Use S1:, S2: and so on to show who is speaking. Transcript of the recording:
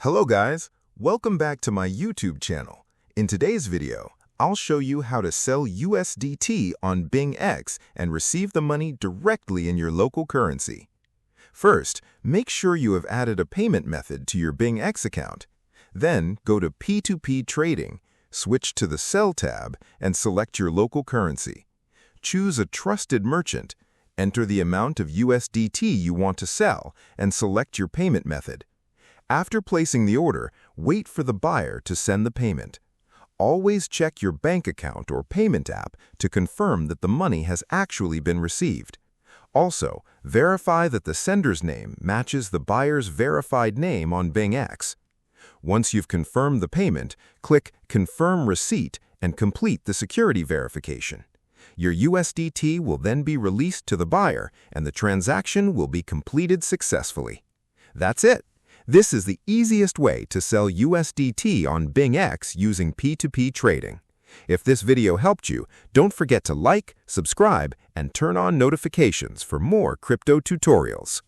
S1: Hello guys, welcome back to my YouTube channel. In today's video, I'll show you how to sell USDT on BingX and receive the money directly in your local currency. First, make sure you have added a payment method to your BingX account. Then, go to P2P Trading, switch to the Sell tab, and select your local currency. Choose a trusted merchant, enter the amount of USDT you want to sell, and select your payment method. After placing the order, wait for the buyer to send the payment. Always check your bank account or payment app to confirm that the money has actually been received. Also, verify that the sender's name matches the buyer's verified name on BingX. Once you've confirmed the payment, click Confirm Receipt and complete the security verification. Your USDT will then be released to the buyer and the transaction will be completed successfully. That's it. This is the easiest way to sell USDT on BingX using P2P trading. If this video helped you, don't forget to like, subscribe, and turn on notifications for more crypto tutorials.